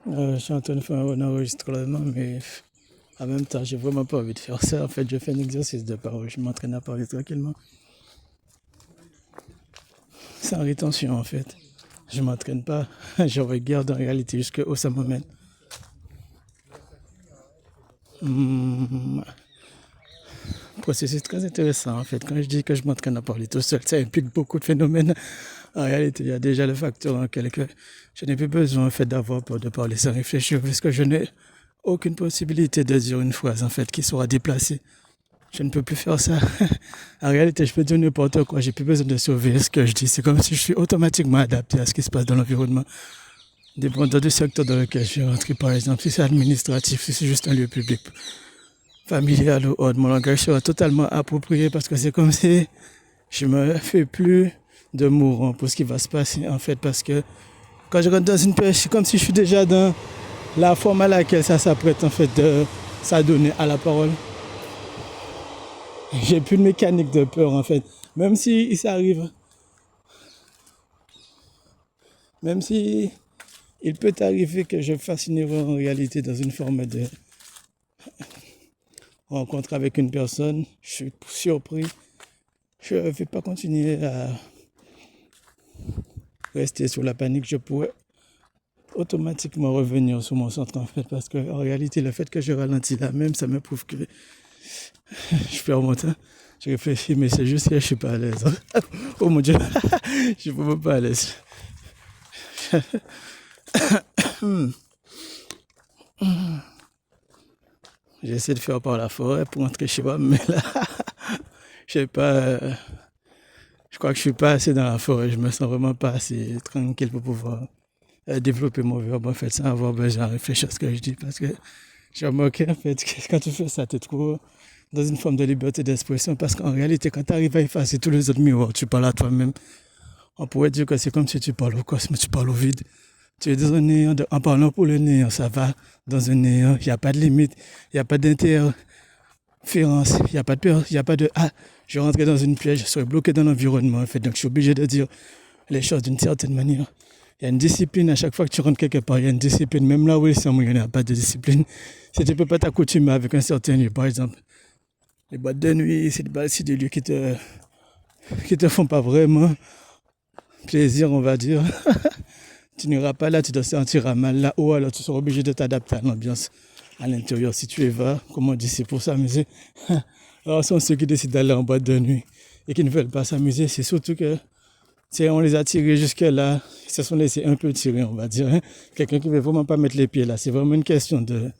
Je suis en train de faire un enregistrement, mais en même temps, j'ai vraiment pas envie de faire ça. En fait, je fais un exercice de parole. Je m'entraîne à parler tranquillement, sans rétention en fait. Je m'entraîne pas, je regarde en réalité jusqu'où ça m'amène. Hum, Processus très intéressant en fait. Quand je dis que je m'entraîne à parler tout seul, ça implique beaucoup de phénomènes. En réalité, il y a déjà le facteur en quelque. Je n'ai plus besoin en fait d'avoir peur de parler sans réfléchir, puisque je n'ai aucune possibilité de dire une phrase en fait qui sera déplacée. Je ne peux plus faire ça. En réalité, je peux dire n'importe quoi. J'ai plus besoin de surveiller ce que je dis. C'est comme si je suis automatiquement adapté à ce qui se passe dans l'environnement. Dépendant du secteur dans lequel je suis rentré, par exemple, si c'est administratif, si c'est juste un lieu public, familial ou autre, mon langage sera totalement approprié parce que c'est comme si je me fais plus de mourant pour ce qui va se passer en fait. Parce que quand je rentre dans une pièce, c'est comme si je suis déjà dans la forme à laquelle ça s'apprête en fait de s'adonner à la parole. J'ai plus de mécanique de peur en fait. Même si ça arrive, même si il peut arriver que je fasse une erreur en réalité dans une forme de rencontre avec une personne, je suis surpris. Je ne vais pas continuer à rester sur la panique. Je pourrais automatiquement revenir sur mon centre en fait. Parce qu'en réalité, le fait que je ralentis là même, ça me prouve que je perds mon temps. Je réfléchis, mais c'est juste que je suis pas à l'aise. Oh mon Dieu, je suis vraiment pas à l'aise. J'essaie de faire par la forêt pour rentrer chez moi, mais là, je sais pas. Je crois que je suis pas assez dans la forêt. Je me sens vraiment pas assez tranquille pour pouvoir développer mon verbe en fait sans avoir besoin de réfléchir à ce que je dis parce que j'ai remarqué en fait que quand tu fais ça, tu es trop dans une forme de liberté d'expression parce qu'en réalité, quand tu arrives à effacer tous les autres miroirs, tu parles à toi-même. On pourrait dire que c'est comme si tu parles au cosmos, tu parles au vide. Tu es dans un néant, en parlant pour le néant, ça va dans un néant, il n'y a pas de limite, il n'y a pas d'interférence, il n'y a pas de peur, il n'y a pas de ah, je vais rentrer dans une piège, je serai bloqué dans l'environnement en fait, donc je suis obligé de dire les choses d'une certaine manière. Il y a une discipline à chaque fois que tu rentres quelque part, il y a une discipline, même là où il n'y a pas de discipline. Si tu ne peux pas t'accoutumer avec un certain lieu, par exemple, les boîtes de nuit, c'est des lieux qui te font pas vraiment plaisir, on va dire. Tu n'iras pas là, tu te sentiras mal là, ou alors tu seras obligé de t'adapter à l'ambiance à l'intérieur. Si tu y vas, comme on dit, c'est pour s'amuser. Alors, ce sont ceux qui décident d'aller en boîte de nuit et qui ne veulent pas s'amuser. C'est surtout que, on les a tirés jusque-là, ils se sont laissés un peu tirer, on va dire. Hein. Quelqu'un qui ne veut vraiment pas mettre les pieds là, c'est vraiment une question de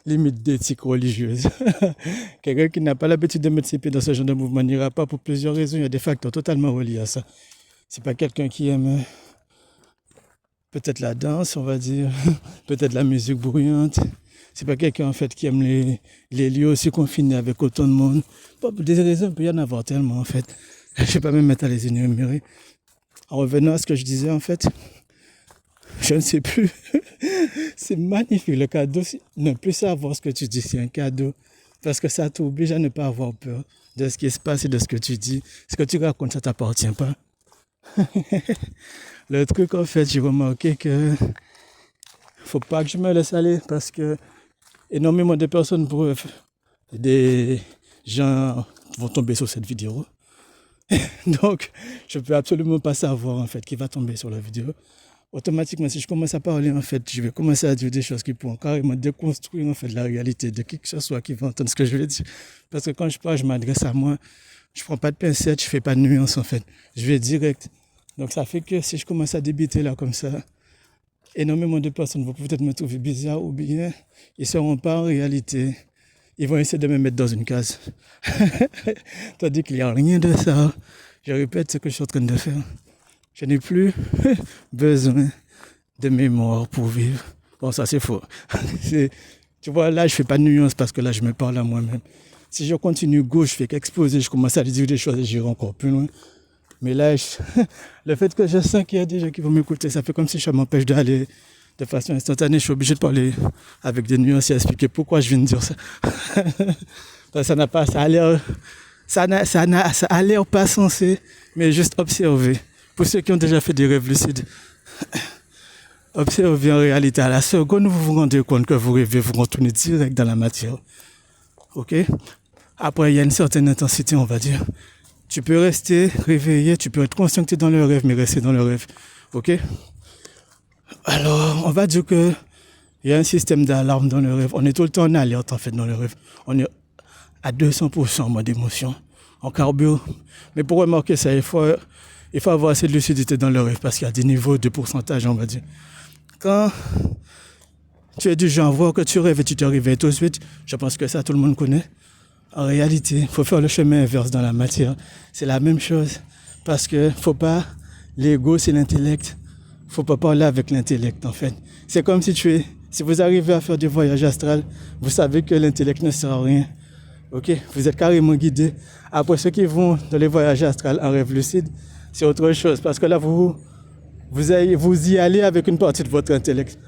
limite d'éthique religieuse. Quelqu'un qui n'a pas l'habitude de mettre ses pieds dans ce genre de mouvement n'ira pas pour plusieurs raisons. Il y a des facteurs totalement reliés à ça. C'est pas quelqu'un qui aime peut-être la danse, on va dire, peut-être la musique bruyante. C'est pas quelqu'un en fait qui aime les lieux aussi confinés avec autant de monde. Bon, pour des raisons, il peut y en avoir tellement en fait. Je ne vais pas même mettre à les énumérer. En revenant à ce que je disais en fait, je ne sais plus. C'est magnifique le cadeau. Ne plus savoir ce que tu dis, c'est un cadeau. Parce que ça t'oblige à ne pas avoir peur de ce qui se passe et de ce que tu dis. Ce que tu racontes, ça ne t'appartient pas. Le truc en fait, j'ai remarqué que faut pas que je me laisse aller parce que énormément de personnes, des gens vont tomber sur cette vidéo. Donc, je peux absolument pas savoir en fait qui va tomber sur la vidéo. Automatiquement, si je commence à parler en fait, je vais commencer à dire des choses qui pourront carrément déconstruire en fait la réalité de qui que ce soit qui va entendre ce que je vais dire. Parce que quand je parle, je m'adresse à moi. Je prends pas de pincettes, je fais pas de nuance en fait. Je vais direct. Donc ça fait que si je commence à débiter là comme ça, énormément de personnes vont peut-être me trouver bizarre ou bien ils ne seront pas en réalité. Ils vont essayer de me mettre dans une case. Tandis qu'il n'y a rien de ça. Je répète ce que je suis en train de faire. Je n'ai plus besoin de mémoire pour vivre. Bon, ça c'est faux. Tu vois, là je ne fais pas de nuance parce que là je me parle à moi-même. Si je continue gauche, je fais qu'exposer, je commence à dire des choses et j'irai encore plus loin. Mais là, le fait que je sens qu'il y a des gens qui vont m'écouter, ça fait comme si ça m'empêche d'aller de façon instantanée. Je suis obligé de parler avec des nuances et expliquer pourquoi je viens de dire ça. Ça n'a pas, ça a l'air pas censé, mais juste observer. Pour ceux qui ont déjà fait des rêves lucides, observez en réalité. À la seconde où vous vous rendez compte que vous rêvez, vous retournez direct dans la matière. Ok? Après, il y a une certaine intensité, on va dire. Tu peux rester réveillé, tu peux être conscient que tu es dans le rêve, mais rester dans le rêve. Ok? Alors, on va dire que il y a un système d'alarme dans le rêve. On est tout le temps en alerte, en fait, dans le rêve. On est à 200% en mode émotion, en carbure. Mais pour remarquer ça, il faut avoir assez de lucidité dans le rêve parce qu'il y a des niveaux de pourcentage, on va dire. Quand tu es du genre à voir que tu rêves et tu te réveilles tout de suite, je pense que ça, tout le monde connaît. En réalité, il faut faire le chemin inverse dans la matière. C'est la même chose. Parce que faut pas, l'ego c'est l'intellect. Faut pas parler avec l'intellect en fait. C'est comme si vous arrivez à faire des voyages astrales, vous savez que l'intellect ne sert à rien. Ok? Vous êtes carrément guidé. Après ceux qui vont dans les voyages astrales en rêve lucide, c'est autre chose. Parce que là, vous y allez avec une partie de votre intellect.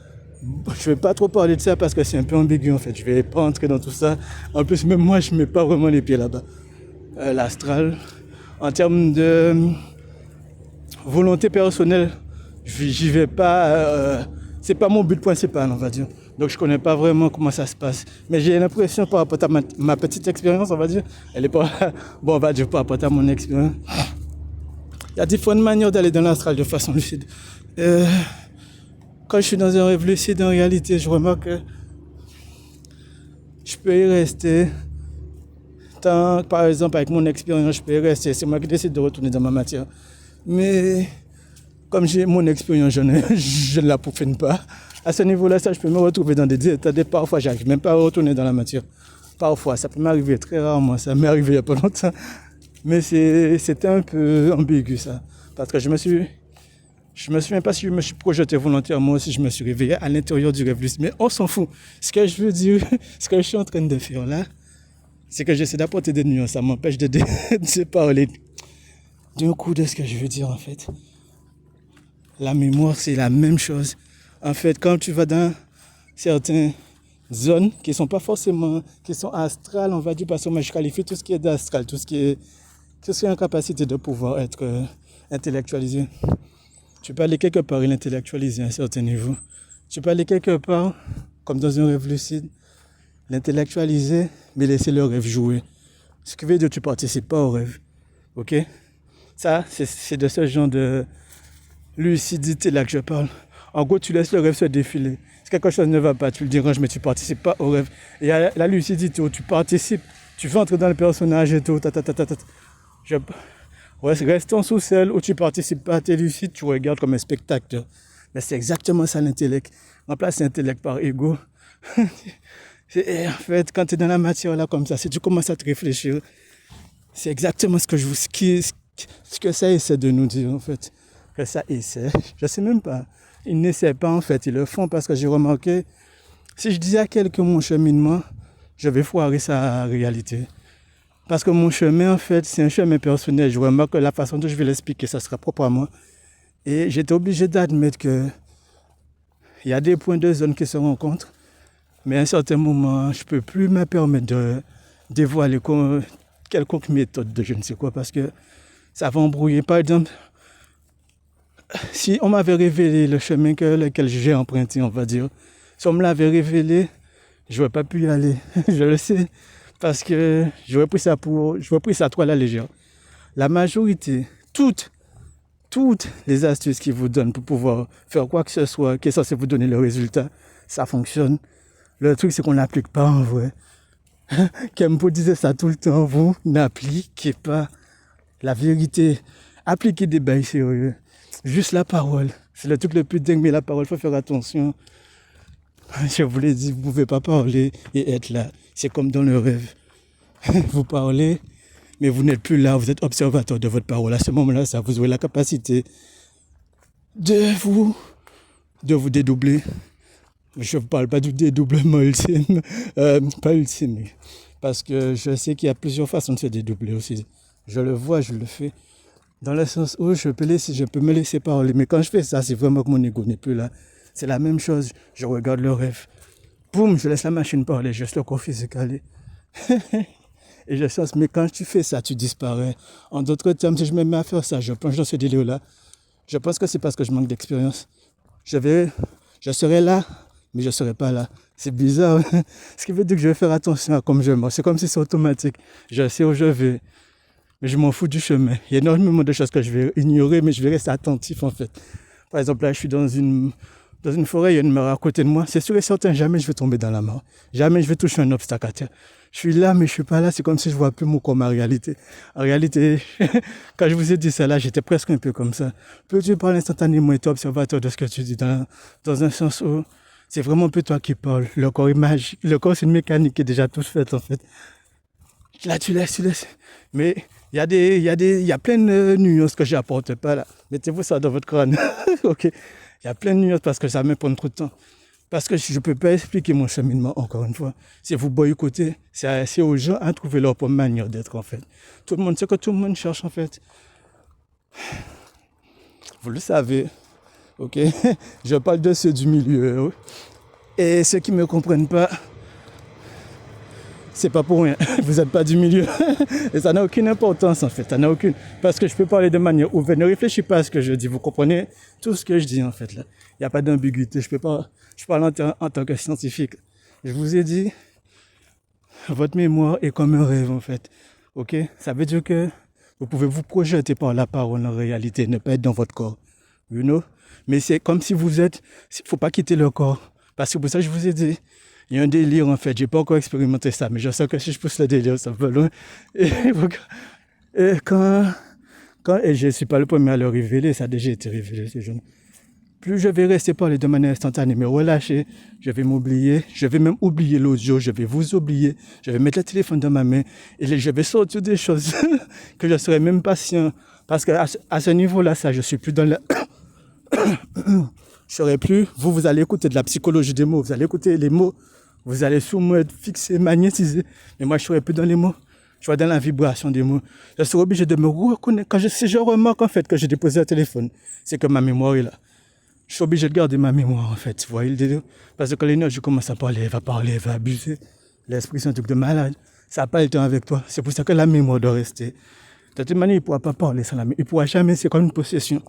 Je ne vais pas trop parler de ça parce que c'est un peu ambigu en fait. Je ne vais pas entrer dans tout ça. En plus, même moi, je ne mets pas vraiment les pieds là-bas. L'astral, en termes de volonté personnelle, j'y vais pas. C'est pas mon but principal, on va dire. Donc, je ne connais pas vraiment comment ça se passe. Mais j'ai l'impression, par rapport à ma petite expérience, on va dire, elle est pas. Bon, on va dire par rapport à mon expérience. Il y a différentes manières d'aller dans l'astral de façon lucide. Quand je suis dans un rêve lucide, en réalité, je remarque que je peux y rester. Tant, par exemple, avec mon expérience, je peux y rester. C'est moi qui décide de retourner dans ma matière. Mais comme j'ai mon expérience, je ne la peaufine pas. À ce niveau-là, ça, je peux me retrouver dans des états de parfois, j'arrive même pas à retourner dans la matière. Parfois, ça peut m'arriver très rarement. Ça m'est arrivé il n'y a pas longtemps. Mais c'était un peu ambigu, ça. Parce que je me souviens pas si je me suis projeté volontairement ou si je me suis réveillé à l'intérieur du rêve lucide. Mais on s'en fout. Ce que je veux dire, ce que je suis en train de faire là, c'est que j'essaie d'apporter des nuances. Ça m'empêche de parler d'un coup de ce que je veux dire en fait. La mémoire, c'est la même chose. En fait, quand tu vas dans certaines zones qui sont pas forcément, qui sont astrales, on va dire, parce que moi je qualifie tout ce qui est d'astral, tout ce qui est en capacité de pouvoir être intellectualisé. Tu peux aller quelque part et l'intellectualiser à un certain niveau. Tu peux aller quelque part, comme dans un rêve lucide, l'intellectualiser, mais laisser le rêve jouer. Ce qui veut dire que tu ne participes pas au rêve. Ok? Ça, c'est de ce genre de lucidité-là que je parle. En gros, tu laisses le rêve se défiler. Si quelque chose ne va pas, tu le déranges, mais tu ne participes pas au rêve. Et il y a la lucidité où tu participes, tu veux entrer dans le personnage et tout. Restons sous celle où tu ne participes pas, tu es lucide, tu regardes comme un spectateur. Mais c'est exactement ça l'intellect. Remplace l'intellect par ego. En fait, quand tu es dans la matière là comme ça, si tu commences à te réfléchir, c'est exactement ce que ça essaie de nous dire en fait. Que ça essaie. Je ne sais même pas. Ils n'essaient pas en fait, ils le font parce que j'ai remarqué, si je dis à quelqu'un mon cheminement, je vais foirer sa réalité. Parce que mon chemin en fait, c'est un chemin personnel. Je remarque que la façon dont je vais l'expliquer, ça sera propre à moi. Et j'étais obligé d'admettre que il y a des points de zone qui se rencontrent, mais à un certain moment, je ne peux plus me permettre de dévoiler quelconque méthode de je ne sais quoi, parce que ça va embrouiller. Par exemple, si on m'avait révélé le chemin lequel j'ai emprunté, on va dire, si on me l'avait révélé, je n'aurais pas pu y aller. Je le sais, parce que j'aurais pris ça trop à la légère. La majorité, toutes les astuces qu'ils vous donnent pour pouvoir faire quoi que ce soit qui est censé vous donner le résultat, ça fonctionne. Le truc, c'est qu'on n'applique pas en vrai. Kempo disait ça tout le temps, vous n'appliquez pas la vérité. Appliquez des bails sérieux. Juste la parole. C'est le truc le plus dingue, mais la parole, il faut faire attention. Je vous l'ai dit, vous ne pouvez pas parler et être là. C'est comme dans le rêve. Vous parlez, mais vous n'êtes plus là, vous êtes observateur de votre parole. À ce moment-là, ça vous aurez la capacité de vous dédoubler. Je ne parle pas du dédoublement ultime, pas ultime, parce que je sais qu'il y a plusieurs façons de se dédoubler aussi. Je le vois, je le fais. Dans le sens où je peux me laisser parler. Mais quand je fais ça, c'est vraiment que mon ego n'est plus là. C'est la même chose. Je regarde le rêve. Boum, je laisse la machine parler. Je laisse le corps physique aller. Et je sens, mais quand tu fais ça, tu disparais. En d'autres termes, si je me mets à faire ça, je plonge dans ce délire-là. Je pense que c'est parce que je manque d'expérience. Je vais Je serai là, mais je ne serai pas là. C'est bizarre. Ce qui veut dire que je vais faire attention à comme je marche. C'est comme si c'est automatique. Je sais où je vais, mais je m'en fous du chemin. Il y a énormément de choses que je vais ignorer, mais je vais rester attentif en fait. Par exemple, là, je suis dans une forêt, il y a une mare à côté de moi. C'est sûr et certain, jamais je vais tomber dans la mare. Jamais je vais toucher un obstacle à terre. Je suis là, mais je suis pas là. C'est comme si je vois plus mon corps, ma réalité. En réalité, quand je vous ai dit ça là, j'étais presque un peu comme ça. Plus tu parles instantanément et tu es observateur de ce que tu dis dans un sens où c'est vraiment un peu toi qui parles. Le corps est magique. Le corps, c'est une mécanique qui est déjà toute faite en fait. Là, tu laisses. Mais il y a plein de nuances que j'apporte pas là. Mettez-vous ça dans votre crâne. Ok. Il y a plein de nuances parce que ça me prend trop de temps. Parce que je ne peux pas expliquer mon cheminement encore une fois. Si vous boycottez, c'est aux gens à trouver leur propre manière d'être en fait. Tout le monde sait que tout le monde cherche en fait. Vous le savez. Ok. Je parle de ceux du milieu. Et ceux qui ne me comprennent pas, c'est pas pour rien. Vous n'êtes pas du milieu. Et ça n'a aucune importance en fait. Ça n'a aucune. Parce que je peux parler de manière ouverte. Ne réfléchis pas à ce que je dis. Vous comprenez tout ce que je dis en fait là. Il n'y a pas d'ambiguïté. Je parle en tant que scientifique. Je vous ai dit, votre mémoire est comme un rêve en fait. Ok? Ça veut dire que vous pouvez vous projeter par la parole en réalité, ne pas être dans votre corps. You know? Mais c'est comme si vous êtes. Il ne faut pas quitter le corps. Parce que pour ça, je vous ai dit. Il y a un délire en fait, j'ai pas encore expérimenté ça, mais je sais que si je pousse le délire, ça va loin. Et et je ne suis pas le premier à le révéler, ça a déjà été révélé ces jours. Plus je vais rester parler de manière instantanée, mais relâcher, je vais m'oublier, je vais même oublier l'audio, je vais vous oublier, je vais mettre le téléphone dans ma main et je vais sortir des choses que je ne serai même pas patient. Parce qu'à ce niveau-là, ça, je suis plus dans le... Je serai plus, vous allez écouter de la psychologie des mots, vous allez écouter les mots. Vous allez sûrement être fixé, magnétisé. Mais moi, je ne serai plus dans les mots. Je serai dans la vibration des mots. Je serai obligé de me reconnaître. Si je remarque en fait que j'ai déposé un téléphone, c'est que ma mémoire est là. Je suis obligé de garder ma mémoire en fait. Vous voyez le délire? Parce que l'énergie commence à parler, elle va abuser. L'esprit, c'est un truc de malade. Ça n'a pas le temps avec toi. C'est pour ça que la mémoire doit rester. De toute manière, il ne pourra pas parler sans la mémoire. Il ne pourra jamais, c'est comme une possession.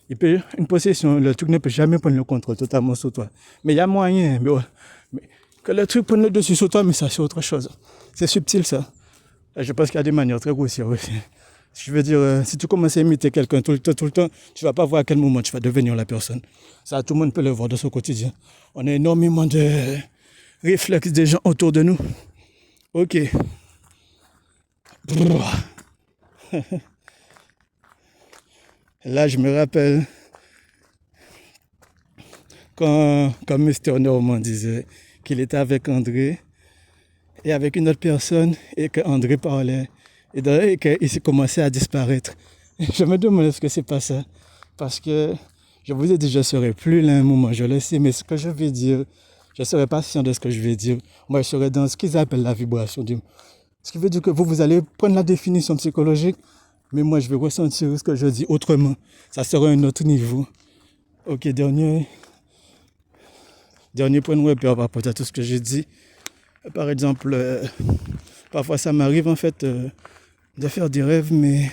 Une possession, le truc ne peut jamais prendre le contrôle totalement sur toi. Mais il y a moyen. Mais que le truc prenne le dessus sur toi, mais ça c'est autre chose. C'est subtil ça. Je pense qu'il y a des manières très grossières aussi. Je veux dire, si tu commences à imiter quelqu'un tout le temps, tu ne vas pas voir à quel moment tu vas devenir la personne. Ça, tout le monde peut le voir dans son quotidien. On a énormément de réflexes des gens autour de nous. Ok. Là, je me rappelle quand Mr. Norman disait qu'il était avec André et avec une autre personne et qu'André parlait et qu'il s'est commencé à disparaître. Je me demande est-ce que c'est pas ça. Parce que je vous ai dit je ne serai plus là un moment, je le sais, mais ce que je vais dire, je ne serai pas patient de ce que je vais dire. Moi, je serai dans ce qu'ils appellent la vibration. Ce qui veut dire que vous allez prendre la définition psychologique, mais moi, je vais ressentir ce que je dis autrement. Ça sera un autre niveau. Ok, dernier point de repère par rapport à tout ce que j'ai dit. Par exemple, parfois ça m'arrive en fait de faire des rêves, mais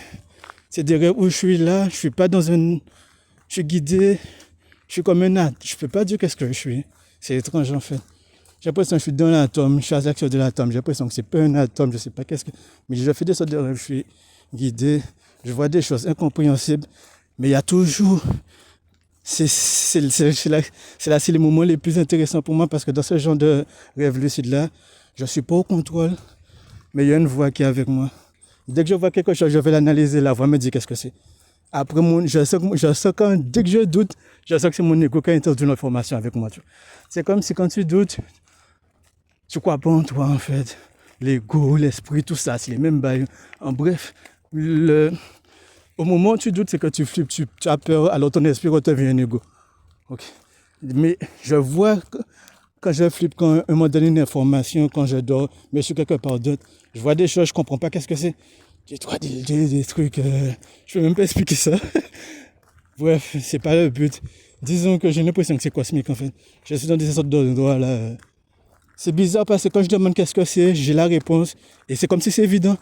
c'est des rêves où je suis là, je suis pas dans un... Je suis guidé, je suis comme un atome. Je peux pas dire qu'est-ce que je suis. C'est étrange en fait. J'ai l'impression que je suis dans l'atome, je suis à l'action de l'atome. J'ai l'impression que c'est pas un atome, je sais pas qu'est-ce que... Mais je fais des sortes de rêves, je suis guidé, je vois des choses incompréhensibles, mais il y a toujours... C'est les moments les plus intéressants pour moi parce que dans ce genre de rêve lucide-là, je ne suis pas au contrôle, mais il y a une voix qui est avec moi. Dès que je vois quelque chose, je vais l'analyser, la voix me dit qu'est-ce que c'est. Après, je sens dès que je doute, je sens que c'est mon ego qui a introduit l'information avec moi. C'est comme si quand tu doutes, tu crois pas en toi en fait. L'ego, l'esprit, tout ça, c'est les mêmes bails. En bref, au moment où tu doutes, c'est que tu flippes, tu as peur, alors ton esprit redevient un ego. Okay. Mais je vois quand je flippe, quand on me donne une information, quand je dors, mais je suis quelque part d'autre, je vois des choses, je ne comprends pas qu'est-ce que c'est. J'ai des trucs, je ne peux même pas expliquer ça. Bref, c'est pas le but. Disons que j'ai l'impression que c'est cosmique en fait. Je suis dans des sortes d'endroits là. C'est bizarre parce que quand je demande qu'est-ce que c'est, j'ai la réponse et c'est comme si c'est évident.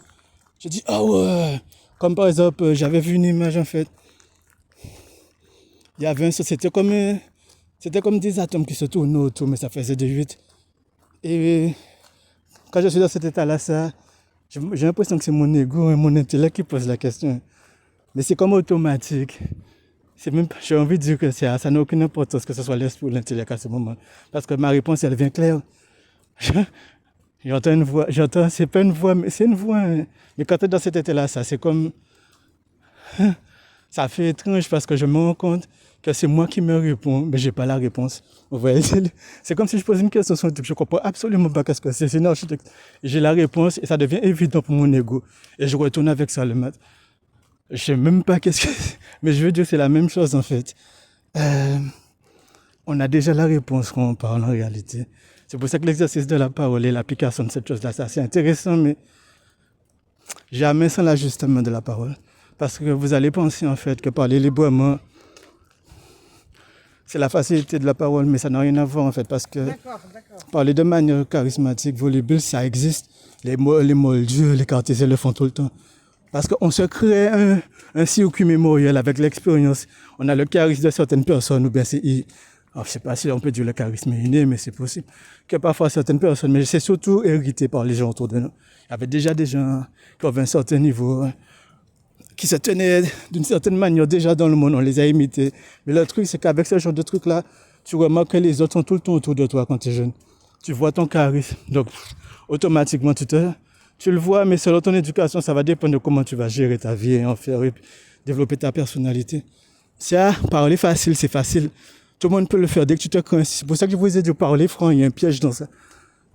Je dis ah ouais. Comme par exemple, j'avais vu une image en fait. Il y avait c'était comme C'était comme des atomes qui se tournaient autour, mais ça faisait des 8. Et quand je suis dans cet état-là, j'ai l'impression que c'est mon ego et mon intellect qui pose la question. Mais c'est comme automatique. J'ai envie de dire que ça n'a aucune importance que ce soit l'esprit ou l'intellect à ce moment. Parce que ma réponse, elle vient claire. J'entends une voix, c'est pas une voix, mais c'est une voix. Hein. Mais quand tu es dans cet état-là, c'est comme. Ça fait étrange parce que je me rends compte que c'est moi qui me réponds, mais je n'ai pas la réponse. Vous voyez, c'est comme si je posais une question sur un truc, je ne comprends absolument pas ce que c'est une architecte. J'ai la réponse et ça devient évident pour mon ego. Et je retourne avec ça le matin. Je ne sais même pas qu'est-ce que c'est, mais je veux dire que c'est la même chose en fait. On a déjà la réponse quand on parle en réalité. C'est pour ça que l'exercice de la parole et l'application de cette chose-là, c'est assez intéressant, mais jamais sans l'ajustement de la parole. Parce que vous allez penser en fait que parler librement, c'est la facilité de la parole, mais ça n'a rien à voir en fait. Parce que parler de manière charismatique, volubile, ça existe. Les moldus, les cartésiens le font tout le temps. Parce qu'on se crée un circuit mémoriel avec l'expérience. On a le charisme de certaines personnes, ou bien c'est... Alors, je ne sais pas si on peut dire le charisme est inné, mais c'est possible. Que parfois certaines personnes, mais c'est surtout hérité par les gens autour de nous. Il y avait déjà des gens qui avaient un certain niveau, qui se tenaient d'une certaine manière déjà dans le monde, on les a imités. Mais le truc, c'est qu'avec ce genre de truc-là, tu remarques que les autres sont tout le temps autour de toi quand tu es jeune. Tu vois ton charisme. Donc, automatiquement, tu le vois, mais selon ton éducation, ça va dépendre de comment tu vas gérer ta vie et en faire et développer ta personnalité. Ça, parler facile, c'est facile. Tout le monde peut le faire dès que tu te crains. C'est pour ça que je vous ai dit parler franc, il y a un piège dans ça.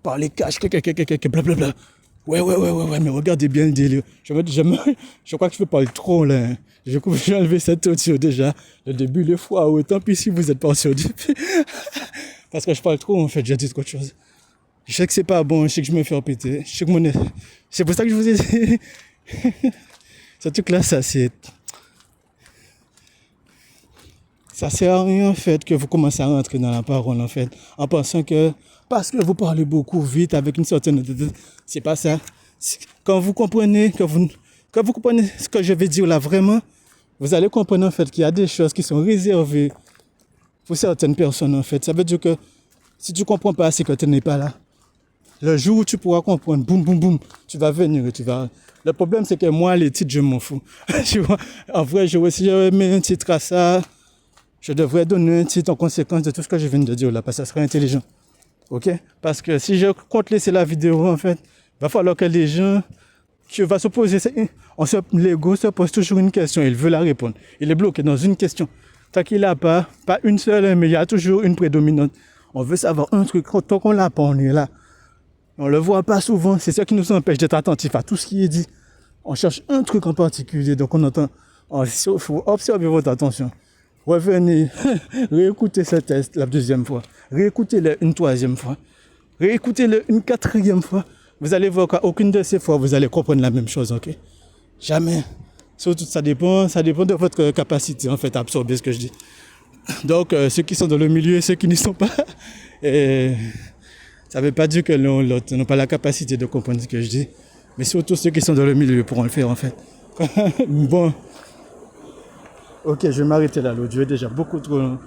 Parler cash, blablabla. Ouais, mais regardez bien le délire. Je crois que je peux parler trop là. Hein. Je crois que j'ai enlevé cette audio déjà. Le début, les fois, ouais, tant pis si vous êtes parti au début. Parce que je parle trop en fait, j'ai dit trop de choses. Je sais que c'est pas bon, je sais que je me fais répéter. Je sais que c'est pour ça que je vous ai dit. Ce truc-là, ça sert à rien en fait que vous commencez à rentrer dans la parole en fait, en pensant que parce que vous parlez beaucoup vite avec une certaine... C'est pas ça. Quand vous comprenez, quand vous comprenez ce que je vais dire là vraiment, vous allez comprendre en fait qu'il y a des choses qui sont réservées pour certaines personnes en fait. Ça veut dire que si tu comprends pas, c'est que tu n'es pas là. Le jour où tu pourras comprendre, boum, boum, boum, tu vas venir et tu vas... Le problème, c'est que moi, les titres, je m'en fous. Tu vois, en vrai, si je mets un titre à ça, je devrais donner un titre en conséquence de tout ce que je viens de dire là, parce que ça serait intelligent. Ok? Parce que si je compte laisser la vidéo, en fait, il va falloir que les gens qui vont se poser... L'ego se pose toujours une question, il veut la répondre. Il est bloqué dans une question. Tant qu'il n'a pas une seule, mais il y a toujours une prédominante. On veut savoir un truc, tant qu'on l'a pas, on est là. On le voit pas souvent, c'est ça qui nous empêche d'être attentifs à tout ce qui est dit. On cherche un truc en particulier, donc on entend, il faut observer votre attention. Revenez, réécoutez ce test la deuxième fois, réécoutez-le une troisième fois, réécoutez-le une quatrième fois. Vous allez voir qu'à aucune de ces fois, vous allez comprendre la même chose, ok? Jamais. Surtout, ça dépend de votre capacité, en fait, à absorber ce que je dis. Donc, ceux qui sont dans le milieu et ceux qui n'y sont pas, ça ne veut pas dire que l'un ou l'autre n'ont pas la capacité de comprendre ce que je dis. Mais surtout ceux qui sont dans le milieu pourront le faire en fait. Bon. Ok, je vais m'arrêter là. L'audio est déjà beaucoup trop long.